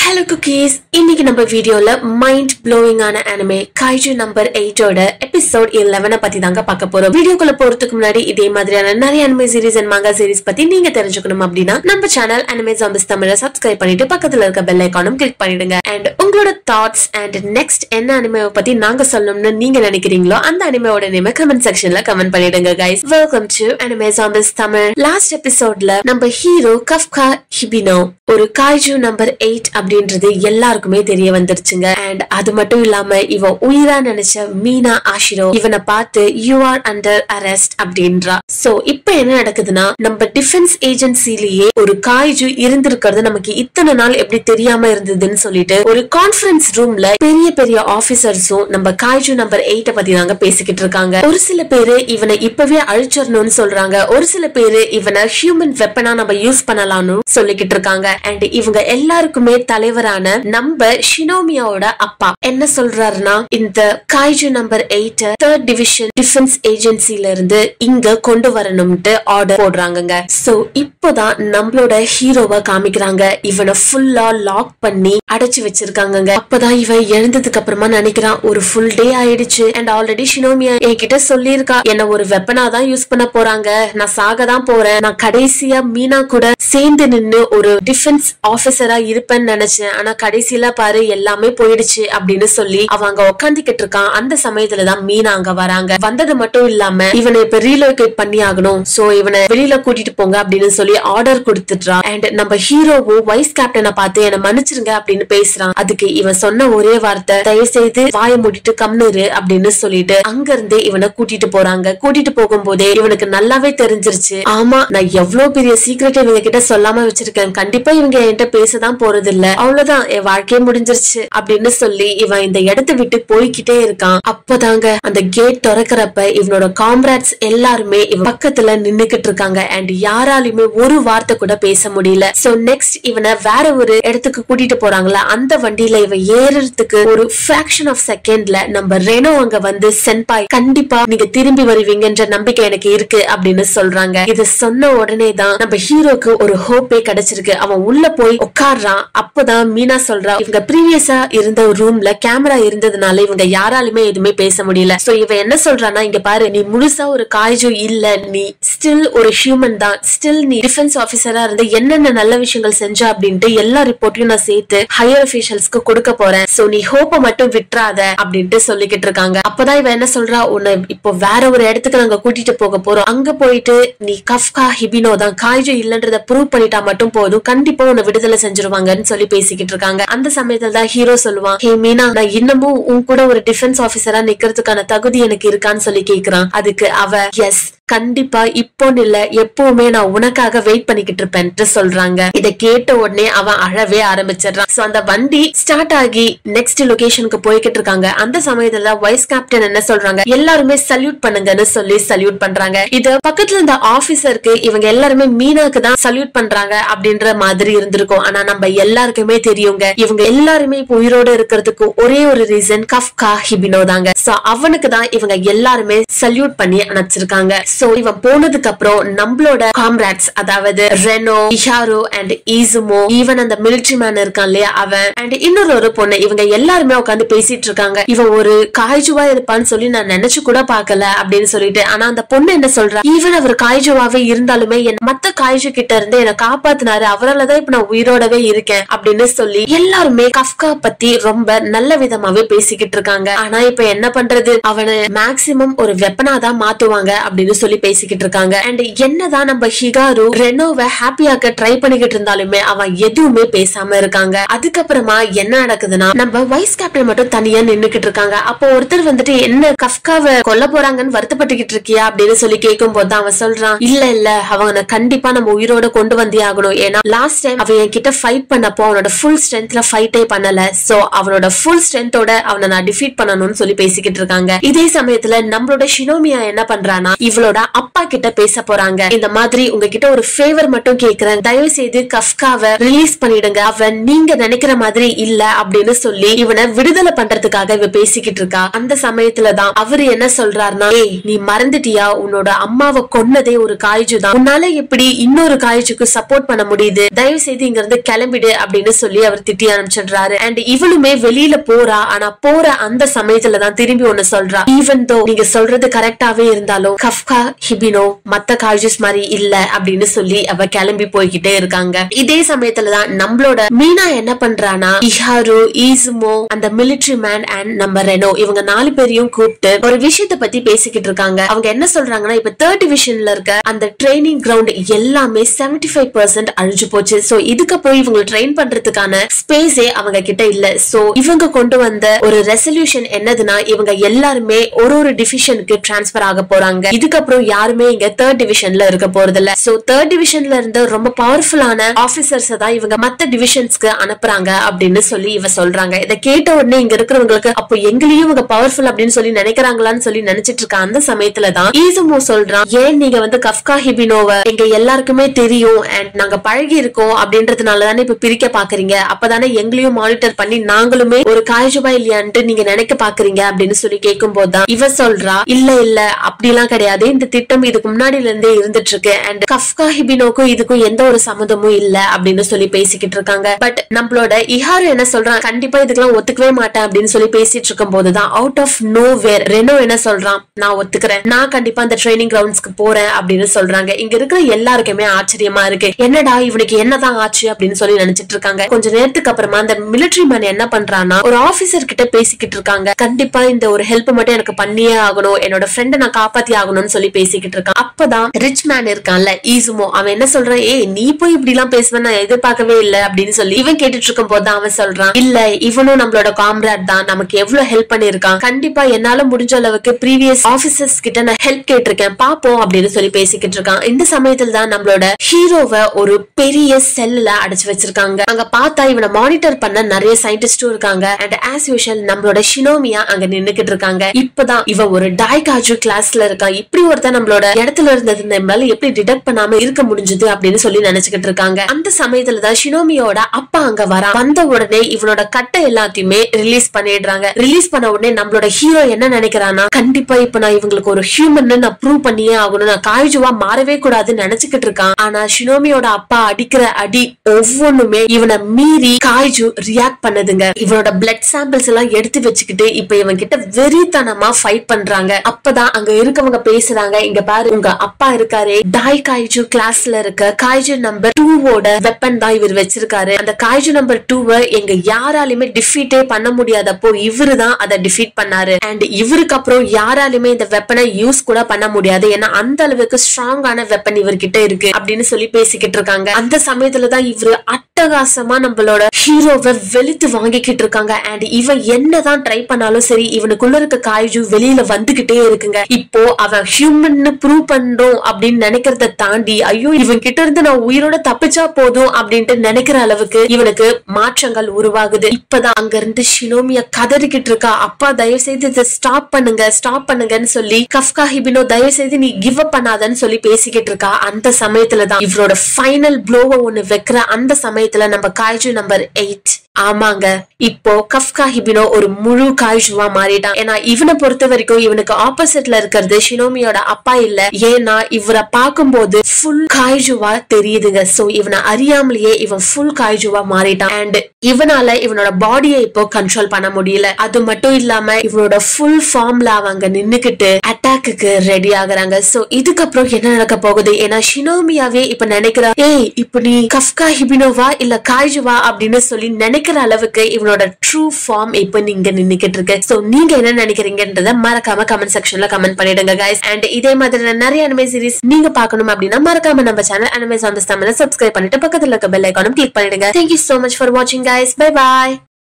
Hello cookies, இன்னைக்கு நம்ம வீடியோல மைண்ட் ப்ளோயிங் ஆன anime Kaiju number 8 ஓட எபிசோட் 11 பத்தி தாங்க பார்க்க போறோம். வீடியோக்குள்ள போறதுக்கு முன்னாடி இதே மாதிரியான நிறைய anime series and manga series பத்தி நீங்க தெரிஞ்சுக்கணும் அப்படினா நம்ம சேனல் Anime Zombies தமிழை சப்ஸ்கிரைப் பண்ணிட்டு பக்கத்துல இருக்க பெல் ஐகானும் கிளிக் பண்ணிடுங்க. And உங்களோட தாட்ஸ் and next என்ன anime பத்தி நாங்க சொல்லணும்னு நீங்க நினைக்கிறீங்களோ அந்த அனிமேவோட நேம் கமெண்ட் செக்ஷன்ல கமெண்ட் பண்ணிடுங்க guys. Welcome to Anime Zombies Tamil. Last எபிசோட்ல நம்ம ஹீரோ கஃப்கா ஹிபினோ ஒரு Kaiju number 8 அப்படின்றது எல்லாருக்குமே தெரிய வந்துருச்சுங்க. அண்ட் அது மட்டும் இல்லாம இவன் உயிரா நினைச்ச மீனா ஆஷிரோ இவனை பார்த்து யூ ஆர் அண்டர் அரெஸ்ட் அப்படின்றா. சோ இப்ப என்ன நடக்குதுன்னா நம்ம டிஃபென்ஸ் ஏஜென்சிலேயே ஒரு காய்ஜு இருந்திருக்கிறது நமக்கு இத்தனை நாள் எப்படி தெரியாம இருந்ததுன்னு சொல்லிட்டு ஒரு கான்ஃபரன்ஸ் ரூம்ல பெரிய பெரிய ஆபீசர்ஸும் நம்ம காய்ஜு நம்பர் 8 பத்தி தாங்க பேசிக்கிட்டு இருக்காங்க. ஒரு சில பேரு இவனை இப்பவே அழிச்சிடணும்னு சொல்றாங்க, ஒரு சில பேரு இவனை ஹியூமன் வெப்பனா நம்ம யூஸ் பண்ணலாம்னு சொல்லிக்கிட்டு இருக்காங்க. அண்ட் இவங்க எல்லாருக்குமே தலைவரான நம்ம ஷினோமியாவோட அப்பா என்ன சொல்றாருன்னா இந்த காய்ஜு நம்பர் 8 3rd டிவிஷன் டிஃபென்ஸ் ஏஜென்சில இருந்து இங்க கொண்டு வரணும்ட்டு ஆர்டர் போடுறாங்க. சோ இப்போதான் நம்மளோட ஹீரோவை காமிக்கிறாங்க. இவனை ஃபுல்லா லாக் பண்ணி அடைச்சு வச்சிருக்காங்க. அப்பதான் இவன் எழுந்ததுக்கு அப்புறமா நினைக்கிறான் ஒரு ஃபுல் டே ஆயிடுச்சு. அண்ட் ஆல்ரெடி ஷினோமியா என்கிட்ட சொல்லியிருக்கா என்ன ஒரு வெப்பனா தான் யூஸ் பண்ண போறாங்க, நான் சாக தான் போறேன், நான் கடைசியா மீனா கூட சேர்ந்து நின்னு ஒரு டிஃபென்ஸ் ஆபீசரா இருப்பேன்னு நினைச்சேன், ஆனா கடைசியில பாரு எல்லாமே போயிடுச்சு அப்படின்னு சொல்லி அவங்க உட்காந்துக்கிட்டு இருக்கான். அந்த சமயத்துலதான் மீனா அங்க வராங்க. வந்தது மட்டும் இல்லாம இவனை இப்ப ரீலோகேட் பண்ணி ஆகணும், சோ இவனை வெளியில கூட்டிட்டு போங்க அப்படின்னு சொல்லி ஆர்டர் கொடுத்துட்டான். அண்ட் நம்ம ஹீரோவும் வைஸ் கேப்டனை பார்த்து என்ன மன்னிச்சிருங்க அப்படின்னு பேசுறான். அதுக்கு இவன் சொன்ன ஒரே வார்த்தை தயவு செய்து வாயை மூடிட்டு கம்னுரு அப்படின்னு சொல்லிட்டு அங்க இருந்து இவனை கூட்டிட்டு போறாங்க. கூட்டிட்டு போகும்போதே இவனுக்கு நல்லாவே தெரிஞ்சிருச்சு, ஆமா நான் எவ்வளவு பெரிய சீக்ரெட் இவங்க கிட்ட சொல்லாம வச்சிருக்கேன், கண்டிப்பா இவங்க என்கிட்ட பேசதான் போறது இல்ல, அவ்வளவுதான் என் வாழ்க்கையே முடிஞ்சிருச்சு அப்படின்னு சொல்லி இவன் இந்த இடத்தை விட்டு போய்கிட்டே இருக்கான். அப்பதாங்க அந்த கேட் திறக்கிறப்ப இவனோட காம்ரேட்ஸ் எல்லாருமே இவன் பக்கத்துல நின்னுக்கிட்டு இருக்காங்க. அண்ட் யாராலுமே ஒரு வார்த்தை கூட பேச முடியல. சோ நெக்ஸ்ட் இவனை வேற ஒரு இடத்துக்கு கூட்டிட்டு போறாங்களா, அந்த வண்டியில இவன் ஏறதுக்கு ஒரு ஃபிராக்ஷன் ஆஃப் செகண்ட்ல நம்ம ரெனோ அங்க வந்து சென்பாய் கண்டிப்பா நீங்க திரும்பி வருவீங்கன்ற நம்பிக்கை எனக்கு இருக்கு அப்படின்னு சொல்றாங்க. இத சொன்ன உடனே தான் நம்ம ஹீரோக்கு ஒரு ஹோப்பே கிடைச்சிருக்கு. அவன் உள்ள போய் உட்கார்றான். அப்பதான் மீனா சொல்றா இவங்க ப்ரீவியஸா இருந்த ரூம்ல கேமரா இருந்ததுனால இவங்க யாராலுமே எதுவுமே பேச முடியல. சோ இவன் என்ன சொல்றான்னா இங்க பாரு நீ முழுசா ஒரு காய்ஜு இல்ல, நீ ஸ்டில் ஒரு ஹியூமன் தான், ஸ்டில் நீ டிஃபென்ஸ் ஆபீசரா இருந்து என்னென்ன நல்ல விஷயங்கள் செஞ்ச அப்படின்ட்டு எல்லா ரிப்போர்ட்டையும் நான் சேர்த்து ஹையர் அபிஷியல்ஸ்க்கு கொடுக்க போறேன், சோ நீ ஹோப்ப மட்டும் விட்டுறாத அப்படின்ட்டு சொல்லிக்கிட்டு இருக்காங்க. அப்பதான் இவன் என்ன சொல்றா உன்னை இப்போ வேற ஒரு இடத்துக்கு நாங்க கூட்டிட்டு போக போறோம், அங்க போயிட்டு நீ கஃப்கா ஹிபினோ தான் காய்ஜு இல்லன்றத ப்ரூவ் பண்ணிட்டா மட்டும் போதும், கண்டிப்பா உன்னை விடுதலை செஞ்சிருவாங்கன்னு சொல்லி பேசிக்கிட்டு இருக்காங்க. அந்த சமயத்துல தான் ஹீரோ சொல்லுவான் ஹே மீனா நான் இன்னமும் உன் கூட ஒரு டிஃபென்ஸ் ஆபீசரா நிக்கிறதுக்கான தகுதி எனக்கு இருக்கான்னு சொல்லி கேக்குறான். அதுக்கு அவ எஸ் கண்டிப்பா இப்போ இல்ல எப்பவுமே நான் உனக்காக வெயிட் பண்ணிக்கிட்டு இருப்பேன் சொல்றாங்க. இத கேட்ட உடனே அவன் அழவே ஆரம்பிச்சிடறான். சோ அந்த வண்டி ஸ்டார்ட் ஆகி நெக்ஸ்ட் லொகேஷனுக்கு போய்கிட்டு இருக்காங்க. அந்த சமயத்துல வைஸ் கேப்டன் என்ன சொல்றாங்க எல்லாருமே சல்யூட் பண்ணுங்கன்னு சொல்லி சல்யூட் பண்றாங்க. இது பக்கத்துல இருந்த ஆபீசருக்கு இவங்க எல்லாருமே மீனாக்கு தான் சல்யூட் பண்றாங்க அப்படின்ற மாதிரி இருந்திருக்கும். ஆனா நம்ம எல்லாருக்குமே தெரியுங்க இவங்க எல்லாருமே இப்போ உயிரோட இருக்கிறதுக்கு ஒரே ஒரு ரீசன் கஃப்கா ஹிபினோ தாங்க. சோ அவனுக்கு தான் இவங்க எல்லாருமே சல்யூட் பண்ணி அனுப்பிச்சிருக்காங்க. சோ இவன் போனதுக்கு அப்புறம் நம்மளோட காம்ரேட்ஸ் அதாவது ரெனோ, இஹாரோ அண்ட் ஈசுமோ, ஈவன் அந்த மிலிட்டரி மேன் இருக்கான் இல்லையா அவன் அண்ட் இன்னொரு பொண்ணு, இவங்க எல்லாருமே உட்காந்து பேசிட்டு இருக்காங்க. இவன் ஒரு காய்ஜுவா இருப்பான்னு சொல்லி நான் நினைச்சு கூட பாக்கல அப்படின்னு சொல்லிட்டு. ஆனா அந்த பொண்ணு என்ன சொல்றா ஈவன் அவர் காய்ஜுவாவே இருந்தாலுமே மத்த காய்ஜு கிட்ட இருந்து என்ன காப்பாத்தினாரு, அவராலதான் இப்ப நான் உயிரோடவே இருக்கேன் அப்படின்னு சொல்லி எல்லாருமே கஃப்கா பத்தி ரொம்ப நல்ல விதமாவே பேசிக்கிட்டு இருக்காங்க. ஆனா இப்ப என்ன பண்றது, அவனை மேக்சிமம் ஒரு வெப்பனா தான் மாத்துவாங்க அப்படின்னு சொல்லி பேசிக்கிட்டு இருக்காங்க. அண்ட் என்னதான் நம்ம ஹிகாரு ரெனோவை ஹாப்பியாக்க ட்ரை பண்ணிக்கிட்டு இருந்தாலுமே அவன் எதுவுமே பேசாம இருக்காங்க. அதுக்கப்புறமா என்ன நடக்குதுன்னா நம்ம வைஸ் கேப்டன் மட்டும் தனியா நின்னுக்கிட்டு இருக்காங்க. அப்போ ஒருத்தர் வந்துட்டு என்ன கஃப்காவை கொல்ல போறாங்கன்னு வருத்தப்பட்டுக்கிட்டு இருக்கியா அப்படின்னு சொல்லி கேட்கும் போது அவன் சொல்றான் இல்ல அவனை கண்டிப்பா நம்ம உயிரோட கொண்டு வந்தே ஆகணும், ஏன்னா லாஸ்ட் டைம் அவன் என்கிட்ட ஃபைட் பண்ணப்போ அவனோட ஃபுல் ஸ்ட்ரென்த்ல ஃபைட்டே பண்ணல, சோ அவனோட ஃபுல் ஸ்ட்ரென்த்தோட அவனை நான் டிஃபீட் பண்ணணும்னு சொல்லி பேசிக்கிட்டு இருக்காங்க. இதே சமயத்துல நம்மளோட ஷினோமியா என்ன பண்றானா இவளோட நம்மளோட அப்பா கிட்ட பேச போறாங்க. இந்த மாதிரி உங்ககிட்ட ஒரு ஃபேவர் மட்டும் கேக்குறேன், தயவு செய்து கஃப்காவை ரிலீஸ் பண்ணிடுங்க, அவன் நீங்க நினைக்கிற மாதிரி இல்ல அப்படின்னு சொல்லி இவனை விடுதலை பண்றதுக்காக இவ பேசிக்கிட்டு இருக்கா. அந்த சமயத்துலதான் அவரு என்ன சொல்றாருன்னா, நீ மறந்துட்டியா, உன்னோட அம்மாவை கொன்னதே ஒரு காய்ஜு தான், உன்னால எப்படி இன்னொரு காய்ஜுக்கு சப்போர்ட் பண்ண முடியுது, தயவு செய்து இங்க இருந்து கிளம்பிடு அப்படின்னு சொல்லி அவர் திட்டி ஆரம்பிச்சிடுறாரு. அண்ட் இவளுமே வெளியில போறா. ஆனா போற அந்த சமயத்துலதான் திரும்பி ஒண்ணு சொல்றா, ஈவன் தோ நீங்க சொல்றது கரெக்டாவே இருந்தாலும் கஃப்கா ஹிபினோ மத்த காய்ஜஸ் மாதிரி இல்ல அப்படின்னு சொல்லி அவ கிளம்பி போய்கிட்டே இருக்காங்க. இதே சமயத்துலதான் நம்மளோட மீனா என்ன பண்றானா, இஹாரு, ஈசுமோ, அந்த மிலிட்டரி மேன் அண்ட் நம்ம ரெனோ இவங்க 4 பேரையும் கூப்பிட்டு ஒரு விஷயத்தை பத்தி பேசிக்கிட்டு இருக்காங்க. அவங்க என்ன சொல்றாங்கன்னா, இப்ப 3rd டிவிஷன்ல இருக்க அந்த ட்ரைனிங் கிரவுண்ட் எல்லாமே 75% அழிஞ்சு போச்சு. சோ இதுக்கப்புறம் இவங்க ட்ரெயின் பண்றதுக்கான ஸ்பேஸே அவங்க கிட்ட இல்ல. சோ இவங்க கொண்டு வந்த ஒரு ரெசல்யூஷன் என்னதுன்னா, இவங்க எல்லாருமே ஒரு டிவிஷனுக்கு டிரான்ஸ்பர் ஆக போறாங்க. இதுக்கப்புறம் யாருமே இங்க 3rd டிவிஷன்ல இருக்க போறது இல்ல. சோ 3rd டிவிஷன்ல இருந்து ரொம்ப பவர்ஃபுல்லான ஆபீசர்ஸ் தான் இவங்க மத்த டிவிஷன்ஸ்க்கு அனுப்புறாங்க அப்படின்னு சொல்லி இவ சொல்றாங்க. இதை கேட்ட உடனே இங்க இருக்கிறவங்களுக்கு அப்போ எங்களையும் இவங்க பவர்ஃபுல் அப்படின்னு சொல்லி நினைக்கிறாங்களான்னு சொல்லி நினைச்சிட்டு இருக்க அந்த சமயத்துலதான் ஈசுமோ சொல்றான், ஏன் நீங்க வந்து கஃப்கா ஹிபினோவை எங்க எல்லாருக்குமே தெரியும் அண்ட் நாங்க பழகி இருக்கோம் அப்படின்றதுனாலதானே இப்ப பிரிக்க பாக்குறீங்க, அப்பதானே எங்களையும் மானிட்டர் பண்ணி நாங்களுமே ஒரு காய்ஜுபா இல்லையான்ட்டு நீங்க நினைக்க பாக்குறீங்க அப்படின்னு சொல்லி கேட்கும் போதுதான் இவ சொல்றா, இல்ல இல்ல அப்படிலாம் கிடையாது, இந்த திட்டம் இதுக்கு முன்னாடில இருந்தே இருந்துட்டு இருக்கு அண்ட் கஃப்கா ஹிபினோக்கும் இதுக்கும் எந்த ஒரு சம்மதமும் இல்ல அப்படின்னு சொல்லி பேசிக்கிட்டு இருக்காங்க. பட் நம்மளோட இஹாரு என்ன சொல்றான், கண்டிப்பா இதுக்கெல்லாம் ஒத்துக்கவே மாட்டேன் அப்படின்னு சொல்லி பேசிட்டு இருக்கும் போதுதான் அவுட் ஆஃப் நோ வேர் ரெனோ என்ன சொல்றான், நான் ஒத்துக்கிறேன், நான் கண்டிப்பா அந்த ட்ரைனிங் கிரவுண்ட்ஸ்க்கு போறேன் அப்படின்னு சொல்றாங்க. இங்க இருக்கிற எல்லாருக்குமே ஆச்சரியமா இருக்கு, என்னடா இவனுக்கு என்னதான் ஆச்சு அப்படின்னு சொல்லி நினைச்சிட்டு இருக்காங்க. கொஞ்ச நேரத்துக்கு அப்புறமா அந்த மிலிட்டரி மேன் என்ன பண்றான்னா, ஒரு ஆபீசர் கிட்ட பேசிக்கிட்டு இருக்காங்க, கண்டிப்பா இந்த ஒரு ஹெல்ப் மட்டும் எனக்கு பண்ணியே ஆகணும், என்னோட ஃப்ரெண்டை நான் காப்பாத்தி ஆகணும்னு சொல்லி பேசிக்கிட்டு இருக்கான். அப்பதான் ரிச் மேன் இருக்கான்ல ஈசுமோ, அவன் என்ன சொல்றான், நீ போய் இப்படி எல்லாம் பேசுவேன் நான் எதிர்பார்க்கவே இல்ல அப்படின்னு சொல்லி இவன் கேட்டுட்டு இருக்கும் போது அவன் சொல்றான், இல்ல இவனும் நம்மளோட காம்ரேட் தான், நமக்கு எவ்வளவு ஹெல்ப் பண்ணிருக்கான், கண்டிப்பா என்னால முடிஞ்ச அளவுக்கு ப்ரீவியஸ் ஆபீசர்ஸ் கிட்ட நான் ஹெல்ப் கேட்டிருக்கேன், பாப்போம் அப்படின்னு சொல்லி பேசிக்கிட்டு இருக்கான். இந்த சமயத்துல தான் நம்மளோட ஹீரோவை ஒரு பெரிய செல்ல அடைச்சு வச்சிருக்காங்க. அங்க பார்த்தா இவனை மானிட்டர் பண்ண நிறைய சயின்டிஸ்டும் இருக்காங்க அண்ட் ஆஸ் யூஷுவல் நம்மளோட ஷினோமியா அங்க நின்னுக்கிட்டு இருக்காங்க. இப்பதான் இவன் ஒரு டாய்காஜு கிளாஸ்ல இருக்கான், இப்படி ஒருத்தன் நம்மளோட இடத்துல இருந்தது நம்மளால எப்படி டிடெக்ட் பண்ணாம இருக்க முடிஞ்சது அப்படின்னு சொல்லி நினைச்சுக்கிட்டு இருக்காங்க. அந்த சமயத்துலதான் ஷினோமியோட அப்பா அங்க வரா. வந்த உடனே இவனோட கட்டை எல்லாத்தையுமே ரிலீஸ் பண்ணிடுறாங்க. ரிலீஸ் பண்ண உடனே நம்மளோட ஹீரோ என்ன நினைக்கிறானா, கண்டிப்பா இப்ப நான் இவங்களுக்கு ஒரு ஹியூமன் நான் ப்ரூவ் பண்ணியே ஆகணும், நான் காய்ஜுவா மாறவே கூடாதுன்னு நினைச்சுக்கிட்டு இருக்கான். ஆனா ஷினோமியோட அப்பா அடிக்கிற அடி ஒவ்வொன்றுமே இவனை மீறி காய்ஜு ரியாக்ட் பண்ணுதுங்க. இவனோட பிளட் சாம்பிள்ஸ் எல்லாம் எடுத்து வச்சுக்கிட்டு இப்ப இவன் கிட்ட வெறித்தனமா ஃபைட் பண்றாங்க. அப்பதான் அங்க இருக்கவங்க பேசுறாங்க, இங்க பாரு உங்க அப்பா இருக்காரு, டாய் காய்ஜு கிளாஸ்ல இருக்க காய்ஜு நம்பர் 2வோட வெப்பன் தான் இவர் வச்சிருக்காரு, அந்த காய்ஜு நம்பர் 2வை எங்க யாராலுமே டிஃபீட்டே பண்ண முடியாதப்போ இவரு தான் அதை டிஃபீட் பண்ணாரு அண்ட் இவருக்கு அப்புறம் யாராலுமே இந்த வெப்பனை யூஸ் கூட பண்ண முடியாது, ஏன்னா அந்த அளவுக்கு ஸ்ட்ராங்கான வெப்பன் இவர்கிட்ட இருக்கு அப்படின்னு சொல்லி பேசிக்கிட்டு இருக்காங்க. அந்த சமயத்துலதான் இவரு அட்டகாசமா நம்மளோட ஹீரோவை வெளுத்து வாங்கிக்கிட்டு இருக்காங்க அண்ட் இவன் என்னதான் ட்ரை பண்ணாலும் சரி இவனுக்குள்ள இருக்க காய்ஜு வெளியில வந்துகிட்டே இருக்குங்க. இப்போ அவன் ஹியூமன் ப்ரூவ் பண்றோம் அப்படின்னு நினைக்கிறத தாண்டி ஐயோ இவன் கிட்ட இருந்து நான் உயிரோட தப்பிச்சா போதும் அப்படின்ட்டு நினைக்கிற அளவுக்கு இவனுக்கு மாற்றங்கள் உருவாகுது. இப்பதான் அங்க இருந்து ஷினோமியா கதறிக்கிட்டு இருக்கா, அப்பா தயவு செய்து இதை ஸ்டாப் பண்ணுங்கன்னு சொல்லி கஃப்கா ஹிபினோ தயவு செய்து நீ கிவ் அப் பண்ணாதன்னு சொல்லி பேசிக்கிட்டு இருக்கா. அந்த சமயத்துலதான் இவரோட ஃபைனல் ப்ளோவை ஒண்ணு வைக்கிற அந்த சமயத்துல நம்ம காய்ஜு நம்பர் 8 ஆமாங்க இப்போ கஃப்கா ஹிபினோ ஒரு முழு காய்ஜுவா மாறிட்டான். ஏன்னா இவனை பொறுத்த வரைக்கும் இவனுக்கு ஆப்போசிட்ல இருக்கிறது ஷினோமியோட அப்பா இல்ல, ஏன்னா இவரை பார்க்கும்போது ஃபுல் காய்ஜுவா தெரியுதுங்க. சோ இவனை அறியாமலேயே இவன் ஃபுல் காய்ஜுவா மாறிட்டான் அண்ட் இவனால இவனோட பாடியை இப்போ கண்ட்ரோல் பண்ண முடியல. அது மட்டும் இல்லாம இவனோட ஃபுல் ஃபார்ம்ல அவங்க நின்னுக்கிட்டு அட்டாக்கு ரெடி ஆகுறாங்க. சோ இதுக்கப்புறம் என்ன நடக்க போகுது, ஏன்னா ஷினோமியாவே இப்ப நினைக்கிறா, இப்ப நீ கஃப்கா ஹிபினோவா இல்ல காய்ஜுவா அப்படின்னு சொல்லி நினைக்கிற அளவுக்கு இவனோட ட்ரூ ஃபார்ம் இப்ப நீங்க நின்னுக்கிட்டு இருக்கு. சோ நீங்க என்ன நினைக்கிறீங்கன்றத மறக்காம கமெண்ட் செக்ஷன்ல கமெண்ட் பண்ணிடுங்க guys. அண்ட் இதே மாதிரி நிறைய அனிமே சீரிஸ் நீங்க பார்க்கணும் அப்படின்னா மறக்காம நம்ம சேனல் அனிமே சாம்பிஸ் தமிழை சப்ஸ்கிரைப் பண்ணிட்டு பக்கத்துல இருக்க பெல் ஐகானும் கிளிக் பண்ணிடுங்க. Thank you so much for watching guys. Bye bye.